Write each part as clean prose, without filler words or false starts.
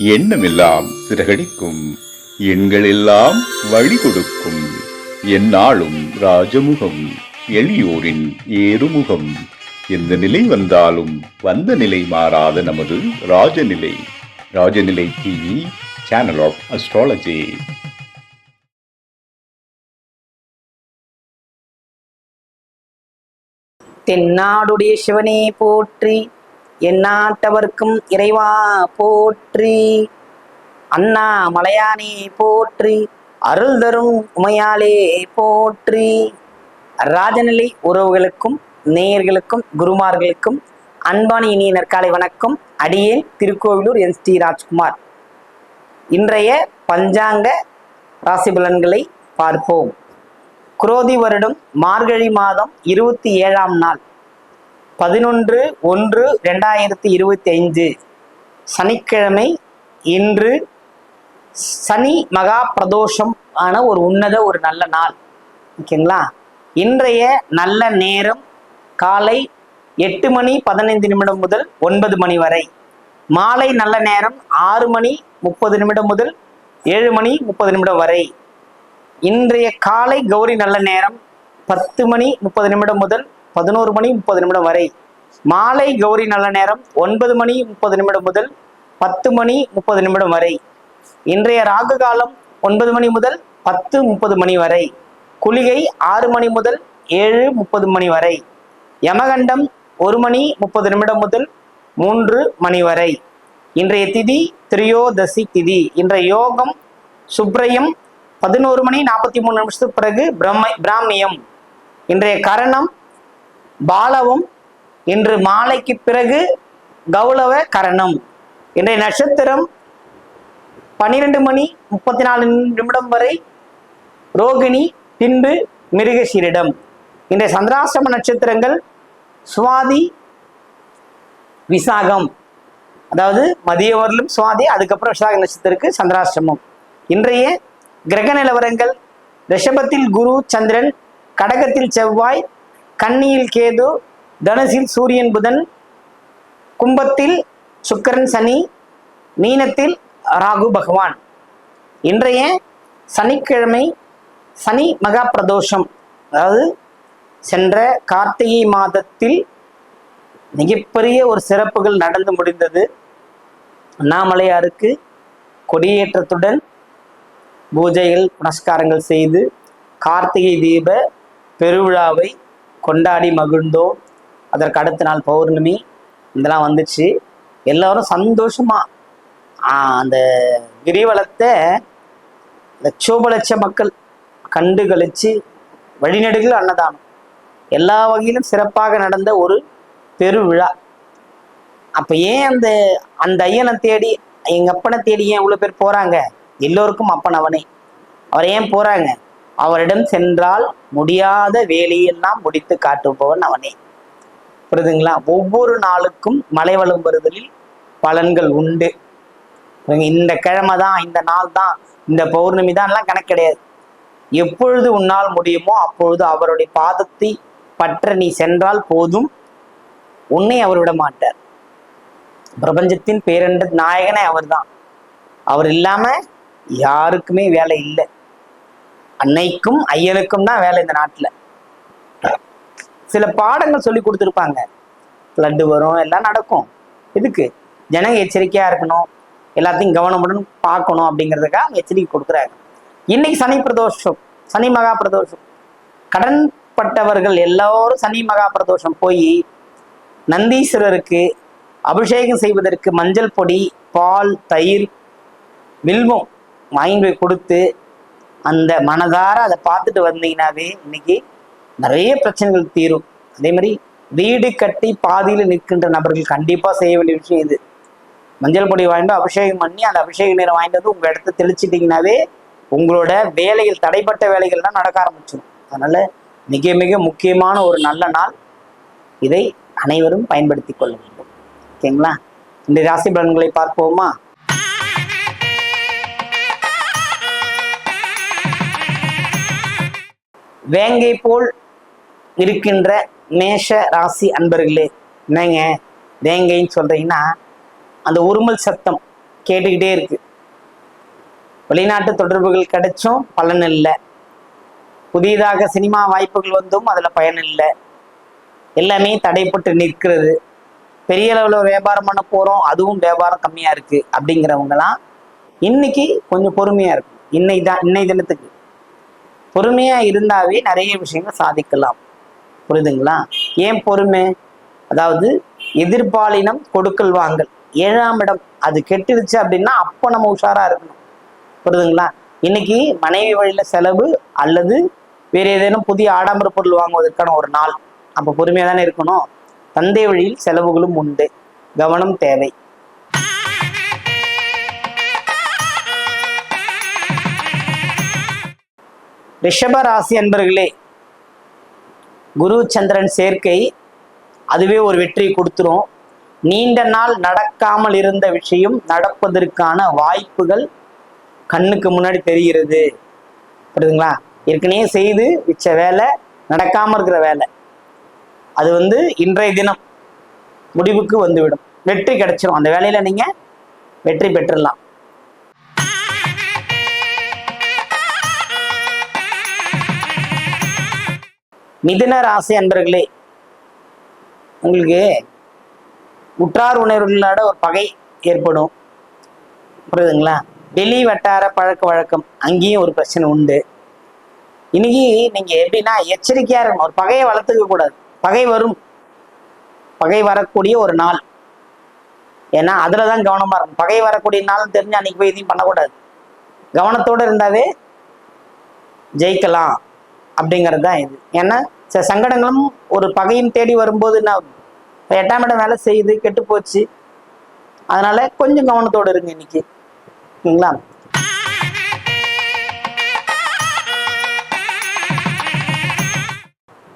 எண்ணமெல்லாம் சிறகடிக்கும், எண்களெல்லாம் வழி கொடுக்கும், எந்நாளும் ராஜமுகம், எளியோரின் ஏறுமுகம். எந்த நிலை வந்தாலும் வந்த நிலை மாறாத நமது Rajanilai. Rajanilai TV, channel of astrology. தென்னாடுடைய சிவனே போற்றி, எந்நாட்டவர்க்கும் இறைவா போற்றி. அண்ணா மலையானே போற்றி, அருள் தரும் உமையாலே போற்றி. ராஜநிலை உறவுகளுக்கும் நேயர்களுக்கும் குருமார்களுக்கும் அன்பான இனிய நற்காலை வணக்கம். அடியேன் திருக்கோவிலூர் என்.டி. ராஜ்குமார். இன்றைய பஞ்சாங்க ராசி பலன்களை பார்ப்போம். குரோதி வருடம் மார்கழி மாதம் 27ஆம் நாள் 11/1/2025 சனிக்கிழமை. இன்று சனி மகா பிரதோஷம் ஆன ஒரு நல்ல நாள். ஓகேங்களா? இன்றைய நல்ல நேரம் காலை 8:15 முதல் 9 மணி வரை. மாலை நல்ல நேரம் 6:30 முதல் 7:30 வரை. இன்றைய காலை கௌரி நல்ல நேரம் 10:30 முதல் 11:30 வரை. மாலை கௌரி நல்ல நேரம் 9:30 முதல் 10:30 வரை. இன்றைய ராகு காலம் 9 மணி முதல் 10:30 வரை. குளிகை 6 மணி முதல் 7:30 வரை. யமகண்டம் 1:30 முதல் 3 மணி வரை. இன்றைய திதி திரியோதசி திதி. இன்றைய யோகம் சுப்ரயம் 11:43 பிறகு பிராமியம். இன்றைய கரணம் பாலவம். இன்று மாலைக்கு பிறகு கௌளவ கரணம். இன்றைய நட்சத்திரம் 12:34 வரை ரோகிணி, பின்பு மிருகசீரிடம். இன்றைய சந்திராசிரம நட்சத்திரங்கள் சுவாதி, விசாகம். அதாவது மதிய வரலும் சுவாதி, அதுக்கப்புறம் விசாக நட்சத்திரத்துக்கு சந்திராசிரமம். இன்றைய கிரக நிலவரங்கள்: ரிஷபத்தில் குரு சந்திரன், கடகத்தில் செவ்வாய், கன்னியில் கேது, தனுசில் சூரியன் புதன், கும்பத்தில் சுக்கிரன் சனி, மீனத்தில் ராகு பகவான். இன்றைய சனிக்கிழமை சனி மகா பிரதோஷம். அதாவது சென்ற கார்த்திகை மாதத்தில் மிகப்பெரிய ஒரு சிறப்புகள் நடந்து முடிந்தது. அண்ணாமலையாருக்கு கொடியேற்றத்துடன் பூஜைகள் புனஸ்காரங்கள் செய்து கார்த்திகை தீப பெருவிழாவை கொண்டாடி மகிழ்ந்தோம். அதற்கு அடுத்த நாள் பௌர்ணமி இதெல்லாம் வந்துச்சு. எல்லாரும் சந்தோஷமா அந்த கிரிவலத்தை லட்சோபலட்ச மக்கள் கண்டு கழிச்சு வழிநெடுகள் அன்னதானம் எல்லா வகையிலும் சிறப்பாக நடந்த ஒரு பெருவிழா. அப்ப ஏன் அந்த ஐயனை தேடி, எங்க அப்பனை தேடி ஏன் இவ்வளவு பேர் போறாங்க? எல்லோருக்கும் அப்பன் அவனே. அவர் ஏன் போறாங்க? அவரிடம் சென்றால் முடியாத வேலையெல்லாம் முடித்து காட்டுபவன் அவனே. புரியுதுங்களா? ஒவ்வொரு நாளுக்கும் மழை வளம் வருதலில் பலன்கள் உண்டு. இந்த கிழமை தான், இந்த நாள் தான், இந்த பௌர்ணமி தான் எல்லாம் கணக்கு கிடையாது. எப்பொழுது உன்னால் முடியுமோ அப்பொழுது அவருடைய பாதத்தை பற்ற நீ சென்றால் போதும், உன்னை அவர் விட மாட்டார். பிரபஞ்சத்தின் பேரண்ட நாயகனே அவர் தான். அவர் இல்லாம யாருக்குமே வேலை இல்லை. அன்னைக்கும் ஐயனுக்கும் தான் வேலை இந்த நாட்டுல. சில பாடங்கள் சொல்லி கொடுத்துருப்பாங்க. ஃப்ளட்டு வரும், எல்லாம் நடக்கும். இதுக்கு ஜனங்க எச்சரிக்கையா இருக்கணும், எல்லாத்தையும் கவனமுடன் பார்க்கணும் அப்படிங்கிறதுக்காக எச்சரிக்கை கொடுக்குறாங்க. இன்னைக்கு சனி பிரதோஷம், சனி மகா பிரதோஷம். கடன்பட்டவர்கள் எல்லாரும் சனி மகா பிரதோஷம் போய் நந்தீஸ்வரருக்கு அபிஷேகம் செய்வதற்கு மஞ்சள் பொடி, பால், தயிர், வில்வம் வாங்கி போய் கொடுத்து அந்த மனதார அதை பார்த்துட்டு வந்தீங்கன்னாவே இன்னைக்கு நிறைய பிரச்சனைகள் தீரும். அதே மாதிரி வீடு கட்டி பாதியில் நிற்கின்ற நபர்கள் கண்டிப்பா செய்ய வேண்டிய விஷயம் இது. மஞ்சள் பொடி வாங்கிட்டு அபிஷேகம் பண்ணி அந்த அபிஷேக நீரை வாங்கிட்டு வந்து உங்க இடத்த தெளிச்சிட்டிங்கனாவே உங்களோட வேலைகள், தடைப்பட்ட வேலைகள்லாம் நடக்க ஆரம்பிச்சிடும். அதனால மிக மிக முக்கியமான ஒரு நல்ல நாள். இதை அனைவரும் பயன்படுத்தி கொள்ள வேண்டும். ஓகேங்களா? இந்த ராசி பலன்களை பார்ப்போமா? வேங்கை போல் இருக்கின்ற மேஷ ராசி அன்பர்களே, என்னங்க வேங்கைன்னு சொல்றீங்கன்னா அந்த உருமல் சத்தம் கேட்டுக்கிட்டே இருக்கு. வெளிநாட்டு தொடர்புகள் கிடைச்சும் பலன் இல்லை. புதிதாக சினிமா வாய்ப்புகள் வந்தும் அதில் பயன் இல்லை. எல்லாமே தடைப்பட்டு நிற்கிறது. பெரிய அளவில் வியாபாரம் பண்ண போகிறோம், அதுவும் வியாபாரம் கம்மியாக இருக்குது. அப்படிங்கிறவங்கலாம் இன்னைக்கு கொஞ்சம் பொறுமையாக இருக்கும். இன்னை தினத்துக்கு பொறுமையாக இருந்தாவே நிறைய விஷயங்கள் சாதிக்கலாம். புரியுதுங்களா? ஏன் பொறுமை? அதாவது எதிர்பாலினம் கொடுக்கல் வாங்கல் 7ஆம் இடம் அது கெட்டுருச்சு அப்படின்னா அப்போ நம்ம உஷாராக இருக்கணும். புரியுதுங்களா? இன்னைக்கு மனைவி வழியில செலவு அல்லது வேறு ஏதேனும் புதிய ஆடம்பர பொருள் வாங்குவதற்கான ஒரு நாள். அப்போ பொறுமையாக தானே இருக்கணும். தந்தை வழியில் செலவுகளும் உண்டு, கவனம் தேவை. ரிஷப ராசி அன்பர்களே, குரு சந்திரன் சேர்க்கை அதுவே ஒரு வெற்றி கொடுத்துரும். நீண்ட நாள் நடக்காமல் இருந்த விஷயம் நடப்பதற்கான வாய்ப்புகள் கண்ணுக்கு முன்னாடி தெரிகிறது. புரியுதுங்களா? ஏற்கனவே செய்து வச்ச வேலை, நடக்காம இருக்கிற வேலை, அது இன்றைய தினம் முடிவுக்கு வந்துவிடும். வெற்றி கிடைச்சிடும். அந்த வேலையில நீங்க வெற்றி பெற்றுடலாம். மிதுன ராசி அன்பர்களே, உங்களுக்கு உற்றார் உணர்வுகளோட ஒரு பகை ஏற்படும். புரியுதுங்களா? வெளி வட்டார பழக்க வழக்கம் அங்கேயும் ஒரு பிரச்சனை உண்டு. இன்னைக்கு நீங்க எப்படின்னா எச்சரிக்கையா இருக்கணும். ஒரு பகையை வளர்த்துக்க கூடாது. பகை வரும், பகை வரக்கூடிய ஒரு நாள். ஏன்னா அதுலதான் கவனமா இருக்கும். பகை வரக்கூடிய நாள் தெரிஞ்சு அன்னைக்கு போய் எதையும் பண்ணக்கூடாது. கவனத்தோட இருந்தாவே ஜெயிக்கலாம் அப்படிங்கிறது தான் இது. ஏன்னா சில சங்கடங்களும் ஒரு பகையும் தேடி வரும்போது நான் 8ஆம் இடம் வேலை செய்யுது, கெட்டு போச்சு. அதனால கொஞ்சம் கவனத்தோடு இருங்க இன்னைக்கு. ஓகேங்களா?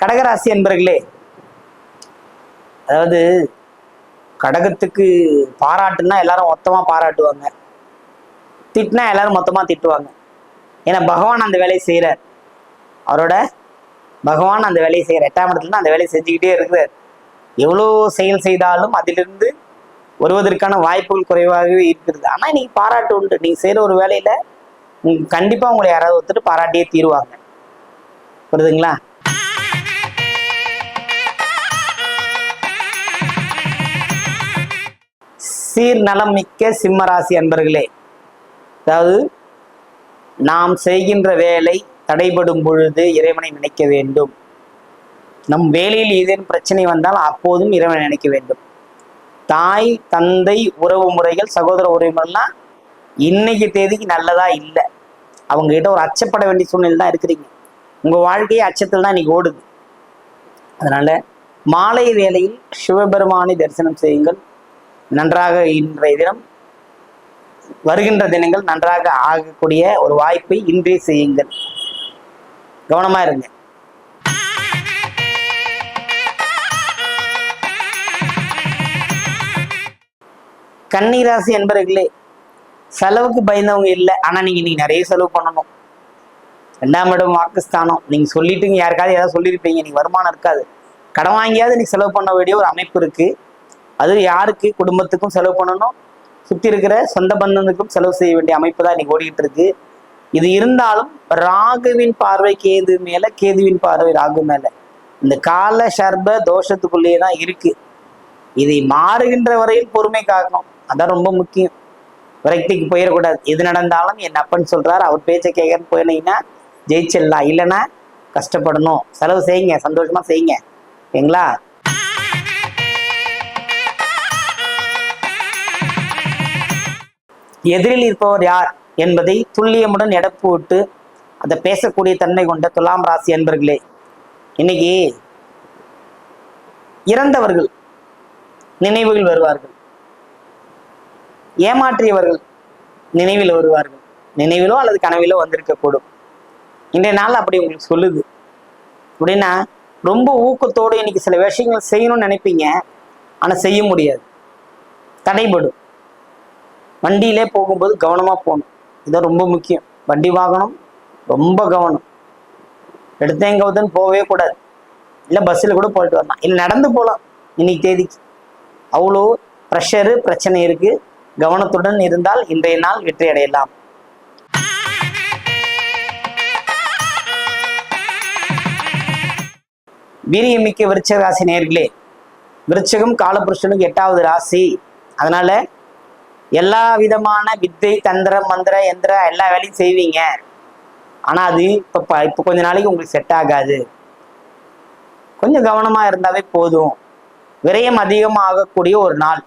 கடகராசி என்பர்களே, அதாவது கடகத்துக்கு பாராட்டுனா எல்லாரும் மொத்தமா பாராட்டுவாங்க, திட்டினா எல்லாரும் மொத்தமா திட்டுவாங்க. ஏன்னா பகவான் அந்த வேலையை செய்யறார். அவரோட பகவான் அந்த வேலையை செய்யற 8ஆம் இடத்துல அந்த வேலையை செஞ்சுக்கிட்டே இருக்கிறார். எவ்வளோ செயல் செய்தாலும் அதிலிருந்து வருவதற்கான வாய்ப்புகள் குறைவாகவே இருக்கிறது. ஆனா இன்னைக்கு பாராட்டு உண்டு. நீங்க செய்யற ஒரு வேலையில கண்டிப்பா உங்களை யாராவது ஒருத்தர் பாராட்டியே தீருவாங்க. புரியுதுங்களா? சீர் நலம் மிக்க சிம்மராசி அன்பர்களே, அதாவது நாம் செய்கின்ற வேலை தடைபடும் பொழுது இறைவனை நினைக்க வேண்டும். நம் வேலையில் ஏதேனும் பிரச்சனை வந்தால் அப்போதும் இறைவனை நினைக்க வேண்டும். தாய் தந்தை உறவு முறைகள், சகோதர உறவுகள்லாம் இன்னைக்கு தேதிக்கு நல்லதா இல்லை. அவங்க கிட்ட ஒரு அச்சப்பட வேண்டிய சூழ்நிலை தான் இருக்கிறீங்க. உங்க வாழ்க்கையை அச்சத்தில் தான் இன்னைக்கு ஓடுது. அதனால மாலை வேளையில் சிவபெருமானை தரிசனம் செய்யுங்கள். நன்றாக இன்றைய தினம் வருகின்ற தினங்கள் நன்றாக ஆகக்கூடிய ஒரு வாய்ப்பை இன்றே செய்யுங்கள். கவனமா இருங்க. கன்னிராசி என்பவர்களே, செலவுக்கு பயந்தவங்க இல்லை. ஆனா நீங்க இன்னைக்கு நிறைய செலவு பண்ணணும். 2ஆம் இடம் வாக்குஸ்தானம். நீங்க சொல்லிட்டு யாருக்காவது ஏதாவது சொல்லியிருப்பீங்க, நீங்க வருமானம் இருக்காது, கடன் வாங்கியாவது நீங்க செலவு பண்ண வேண்டிய ஒரு அமைப்பு இருக்கு. அது யாருக்கு? குடும்பத்துக்கும் செலவு பண்ணணும், சுற்றி இருக்கிற சொந்த பந்தனுக்கும் செலவு செய்ய வேண்டிய அமைப்பு தான் இன்னைக்கு ஓடிக்கிட்டு இருக்கு. இது இருந்தாலும் ராகுவின் பார்வை கேது மேல, கேதுவின் பார்வை ராகு மேல, இந்த கால சர்ப தோஷத்துக்குள்ளேயே தான் இருக்கு. இதை மாறுகின்ற வரையில் பொறுமை காக்கணும். அதான் ரொம்ப முக்கியம். விரக்திக்கு போயிடக்கூடாது. எது நடந்தாலும் என் அப்பன்னு சொல்றாரு, அவர் பேச்சை கேட்கறன்னு போயினீங்கன்னா ஜெயிச்சிடலாம். இல்லைன்னா கஷ்டப்படணும். செலவு செய்யுங்க, சந்தோஷமா செய்யுங்க. ஓகேங்களா? எதிரில் இருப்பவர் யார் என்பதை துல்லியமுடன் எடை போட்டு அதை பேசக்கூடிய தன்மை கொண்ட துலாம் ராசி அன்பர்களே, இன்னைக்கு இறந்தவர்கள் நினைவுகள் வருவார்கள், ஏமாற்றியவர்கள் நினைவில் வருவார்கள். நினைவிலோ அல்லது கனவிலோ வந்திருக்கக்கூடும். இன்றைய நாள் அப்படி உங்களுக்கு சொல்லுது. அப்படின்னா ரொம்ப ஊக்கத்தோடு இன்னைக்கு சில விஷயங்கள் செய்யணும்னு நினைப்பீங்க, ஆனா செய்ய முடியாது, தடைபடும். வண்டியிலே போகும்போது கவனமா போகணும். இதான் ரொம்ப முக்கியம். வண்டி வாகனம் ரொம்ப கவனம். எடுத்தேங்கவுதுன்னு போகவே கூடாது. இல்லை பஸ்ஸில் கூட போயிட்டு வரலாம், இல்லை நடந்து போகலாம். இன்னைக்கு தேதிக்கு அவ்வளோ ப்ரெஷரு பிரச்சனை இருக்கு. கவனத்துடன் இருந்தால் இன்றைய நாள் வெற்றி அடையலாம். வீரியமிக்க விருச்சிக ராசி நேயர்களே, விருச்சிகம் காலபுருஷனுக்கு 8வது ராசி. அதனால எல்லா விதமான வித்தை, தந்திரம், மந்திரம், எந்திரம் எல்லா வேலையும் செய்வீங்க. ஆனா அது இப்போ கொஞ்ச நாளைக்கு உங்களுக்கு செட் ஆகாது. கொஞ்சம் கவனமா இருந்தாவே போதும். விரயம் அதிகமாகக்கூடிய ஒரு நாள்.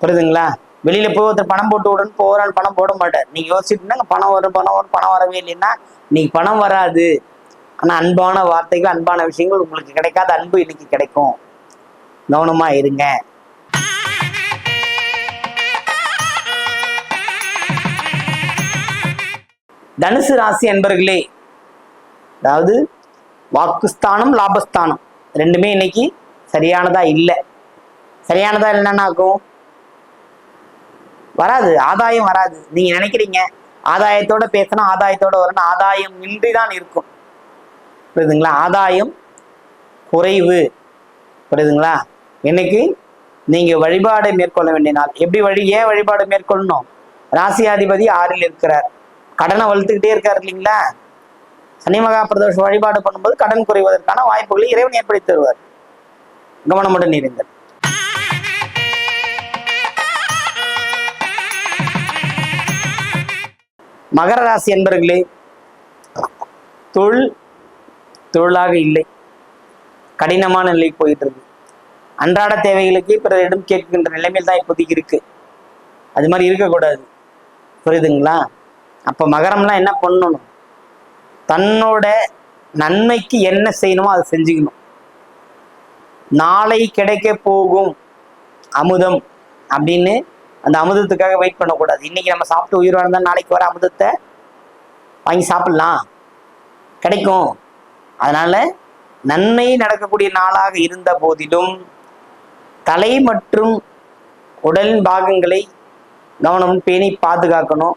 புரியுதுங்களா? வெளியில போய் ஒருத்தர் பணம் போட்டு விடணும், போறான்னு பணம் போட மாட்டார். நீங்க யோசிச்சுட்டுனா பணம் வரும் பணம் வரும், பணம் வரவே இல்லைன்னா இன்னைக்கு பணம் வராது. ஆனா அன்பான வார்த்தைகள், அன்பான விஷயங்கள் உங்களுக்கு கிடைக்காத அன்பு இன்னைக்கு கிடைக்கும். கவனமா இருங்க. தனுசு ராசி அன்பர்களே, அதாவது வாக்குஸ்தானம் லாபஸ்தானம் ரெண்டுமே இன்னைக்கு சரியானதா இல்லை. சரியானதா இல்லைன்னா ஆகும், வராது, ஆதாயம் வராது. நீங்க நினைக்கிறீங்க ஆதாயத்தோட பேசணும், ஆதாயத்தோட வரணும், ஆதாயம் இன்றிதான் இருக்கும். புரியுதுங்களா? ஆதாயம் குறைவு. புரியுதுங்களா? இன்னைக்கு நீங்க வழிபாடை மேற்கொள்ள வேண்டிய நாள். எப்படி ஏன் வழிபாடு மேற்கொள்ளணும்? ராசியாதிபதி 6ல் இருக்கிறார், கடனை வளர்த்துக்கிட்டே இருக்காரு இல்லைங்களா? சனி மகா பிரதோஷ வழிபாடு பண்ணும்போது கடன் குறைவதற்கான வாய்ப்புகளை இறைவன் ஏற்படுத்தி தருவார். கவனமுடன் இருங்கள். மகர ராசி என்பர்களே, தொழிலாக இல்லை, கடினமான நிலை போயிட்டு இருக்கு. அன்றாட தேவைகளுக்கு பிறரிடம் கேட்கின்ற நிலைமையில் தான் இப்போதைக்கு இருக்கு. அது மாதிரி இருக்கக்கூடாது. புரியுதுங்களா? அப்ப மகரம்லாம் என்ன பண்ணணும்? தன்னோட நன்மைக்கு என்ன செய்யணுமோ அதை செஞ்சுக்கணும். நாளை கிடைக்க போகும் அமுதம் அப்படின்னு அந்த அமுதத்துக்காக வெயிட் பண்ணக்கூடாது. இன்னைக்கு நம்ம சாப்பிட்டு உயிர் வாழ்ந்தா நாளைக்கு வர அமுதத்தை வாங்கி சாப்பிடலாம், கிடைக்கும். அதனால நன்மை நடக்கக்கூடிய நாளாக இருந்த போதிலும் தலை மற்றும் உடலின் பாகங்களை கவனம் பேணி பாதுகாக்கணும்.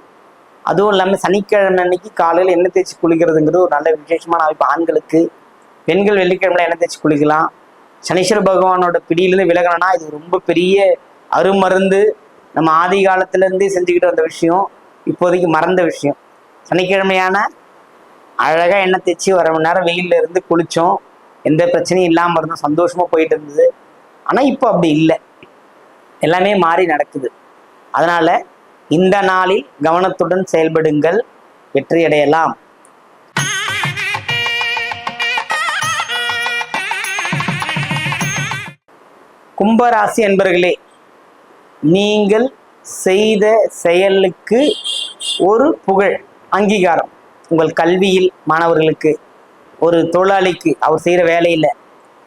அதுவும் இல்லாமல் சனிக்கிழமை அன்னைக்கு காலையில் எண்ணெய் தேய்ச்சி குளிக்கிறதுங்கிறது ஒரு நல்ல விசேஷமான அமைப்பு ஆண்களுக்கு. பெண்கள் வெள்ளிக்கிழமையில எண்ணெய் தேய்ச்சி குளிக்கலாம். சனீஸ்வர பகவானோட பிடியிலிருந்து விலகணும்னா இது ரொம்ப பெரிய அருமருந்து. நம்ம ஆதி காலத்திலேருந்தே செஞ்சுக்கிட்டு வந்த விஷயம், இப்போதைக்கு மறந்த விஷயம். சனிக்கிழமையான அழகாக எண்ணெய் தேய்ச்சி 1/2 மணி நேரம் வெயிலில் இருந்து குளித்தோம், எந்த பிரச்சனையும் இல்லாமல் இருந்தோம், சந்தோஷமாக போயிட்டு இருந்தது. ஆனால் இப்போ அப்படி இல்லை, எல்லாமே மாறி நடக்குது. அதனால இந்த நாளில் கவனத்துடன் செயல்படுங்கள், வெற்றி அடையலாம். கும்பராசி அன்பர்களே, நீங்கள் செய்த செயலுக்கு ஒரு புகழ், அங்கீகாரம். உங்கள் கல்வியில் மாணவர்களுக்கு, ஒரு தொழிலாளிக்கு அவர் செய்கிற வேலையில்,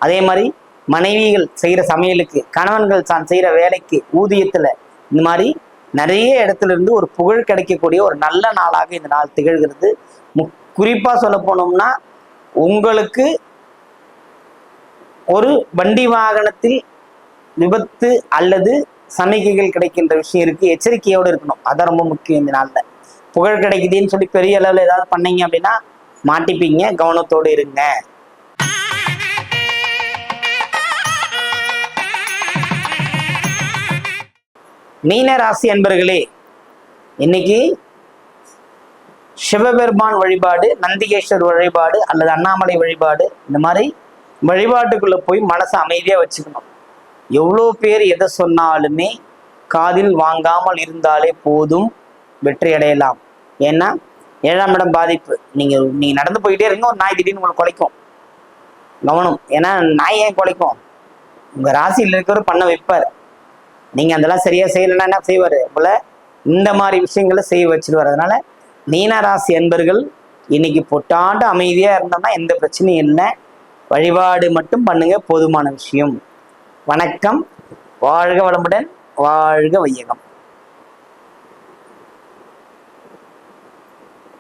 அதே மாதிரி மனைவிகள் செய்கிற சமையலுக்கு, கணவன்கள் தான் செய்கிற வேலைக்கு, ஊதியத்தில், இந்த மாதிரி நிறைய இடத்துல இருந்து ஒரு புகழ் கிடைக்கக்கூடிய ஒரு நல்ல நாளாக இந்த நாள் திகழ்கிறது. குறிப்பாக சொல்ல போனோம்னா உங்களுக்கு ஒரு வண்டி வாகனத்தில் விபத்து அல்லது சமிக்கைகள் கிடைக்கின்ற விஷயம் இருக்கு, எச்சரிக்கையோடு இருக்கணும். அதான் ரொம்ப முக்கியம். இந்த நாள்ல புகழ் கிடைக்குதுன்னு சொல்லி பெரிய அளவில் ஏதாவது பண்ணீங்க அப்படின்னா மாட்டிப்பீங்க, கவனத்தோடு இருங்க. மீன ராசி அன்பர்களே, இன்னைக்கு சிவபெருமான் வழிபாடு, நந்திகேஸ்வர் வழிபாடு அல்லது அண்ணாமலை வழிபாடு, இந்த மாதிரி வழிபாட்டுக்குள்ள போய் மனசை அமைதியா வச்சுக்கணும். எவ்வளோ பேர் எதை சொன்னாலுமே காதில் வாங்காமல் இருந்தாலே போதும், வெற்றி அடையலாம். ஏன்னா 7ஆம் இடம் பாதிப்பு. நீங்க நடந்து போயிட்டே இருங்க, ஒரு நாய் திடீர்னு உங்களை குலைக்கும், கவனம். ஏன்னா நாய் ஏன் குலைக்கும்? உங்க ராசியில் இருக்கிறவர் பண்ண வைப்பார். நீங்க அதெல்லாம் சரியா செய்யலைன்னா என்ன செய்வாரு? போல இந்த மாதிரி விஷயங்களை செய்ய வச்சிருவார். அதனால மீன ராசி அன்பர்கள் இன்னைக்கு பொட்டாண்டு அமைதியா இருந்தோம்னா எந்த பிரச்சனையும் இல்லை. வழிபாடு மட்டும் பண்ணுங்க, போதுமான விஷயம். வணக்கம். வாழ்க வளமுடன், வாழ்க வையகம்.